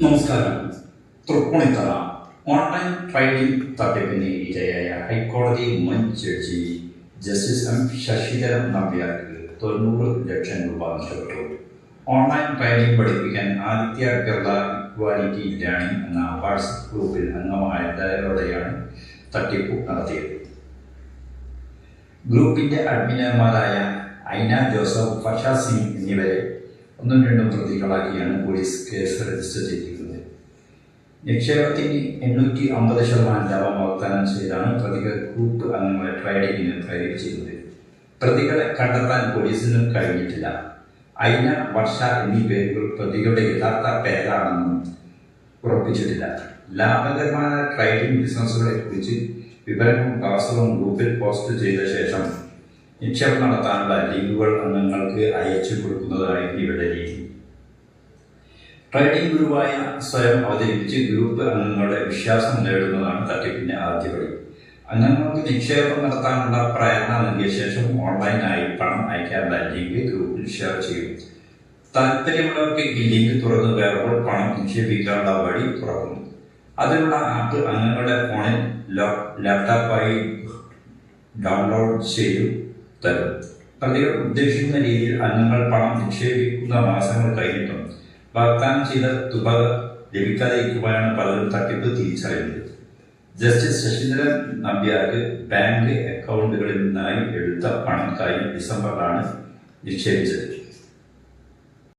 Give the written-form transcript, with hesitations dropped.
നമസ്കാരം. Tripunithura online trading തട്ടിപ്പിന് ഇരയായ ഹൈക്കോടതി മുൻ ജഡ്ജി ജസ്റ്റിസ് എം ശശിധരൻ നമ്പ്യാർക്ക് 90 ലക്ഷം രൂപ നഷ്ടപ്പെട്ടു. ഓൺലൈൻ ട്രേഡിംഗ് പഠിപ്പിക്കാൻ ആദിത്യ ബിർള ഇക്വാലിറ്റി ലേണിംഗ് എന്ന വാട്സ്ആപ്പ് ഗ്രൂപ്പിൽ അംഗമായതോടെയാണ് തട്ടിപ്പ് നടത്തിയത്. ഗ്രൂപ്പിന്റെ അഡ്മിനർമാരായ ഐന ജോസഫ്, ഫഷ സിംഗ് എന്നിവരെ 1-2 പ്രതികളാക്കിയാണ് പോലീസ് കേസ് രജിസ്റ്റർ ചെയ്തിരിക്കുന്നത്. നിക്ഷേപത്തിന് 850% ലാഭം വാഗ്ദാനം ചെയ്താണ് പ്രതികൾ ഗ്രൂപ്പ് അംഗങ്ങളെ ട്രേഡിങ്ങിന് പ്രേരിപ്പിച്ചിരുന്നത്. പ്രതികളെ കണ്ടെത്താൻ പോലീസിന് കഴിഞ്ഞിട്ടില്ല. ഐന, വർഷ എന്നീ പേരുകൾ പ്രതികളുടെ യഥാർത്ഥ പേരാണെന്നും ഉറപ്പിച്ചിട്ടില്ല. ലാഭകരമായ ട്രേഡിംഗ് ബിസിനസ്സുകളെ കുറിച്ച് വിവരങ്ങളും ക്ലാസുകളും ഗ്രൂപ്പിൽ പോസ്റ്റ് ചെയ്ത ശേഷം നിക്ഷേപം നടത്താനുള്ള ലിങ്കുകൾ അംഗങ്ങൾക്ക് അയച്ചു കൊടുക്കുന്നതായിരുന്നു ഇവരുടെ രീതി. ട്രേഡിംഗ് ഗുരുവായ സ്വയം അവതരിപ്പിച്ച് ഗ്രൂപ്പ് അംഗങ്ങളുടെ വിശ്വാസം നേടുന്നതാണ് തട്ടിപ്പിന്റെ ആദ്യപടി. അംഗങ്ങൾക്ക് നിക്ഷേപം നടത്താനുള്ള പ്രേരണ നൽകിയ ശേഷം ഓൺലൈനായി പണം അയക്കാനുള്ള ലിങ്ക് ഗ്രൂപ്പിൽ ഷെയർ ചെയ്യും. താല്പര്യമുള്ളവർക്ക് ഈ ലിങ്ക് തുറന്നു കയറുമ്പോൾ പണം നിക്ഷേപിക്കാനുള്ള വഴി തുറക്കുന്നു. അതിനുള്ള ആപ്പ് അംഗങ്ങളുടെ ഫോണിൽ ലാപ്ടോപ്പായി ഡൗൺലോഡ് ചെയ്തു തരും. പ്രതികൾ ഉദ്ദേശിക്കുന്ന രീതിയിൽ അംഗങ്ങൾ പണം നിക്ഷേപിക്കുന്ന മാസങ്ങൾ കഴിഞ്ഞിട്ടും വാഗ്ദാനം ചെയ്ത തുക ലഭിക്കാതിരിക്കുമ്പോഴാണ് പലരും തട്ടിപ്പ് തിരിച്ചറിയുന്നത്. ജസ്റ്റിസ് ശശിധരൻ നമ്പ്യാർക്ക് ബാങ്ക് അക്കൗണ്ടുകളിൽ നിന്നായി എടുത്ത പണം കഴിഞ്ഞ ഡിസംബറിലാണ് നിക്ഷേപിച്ചത്.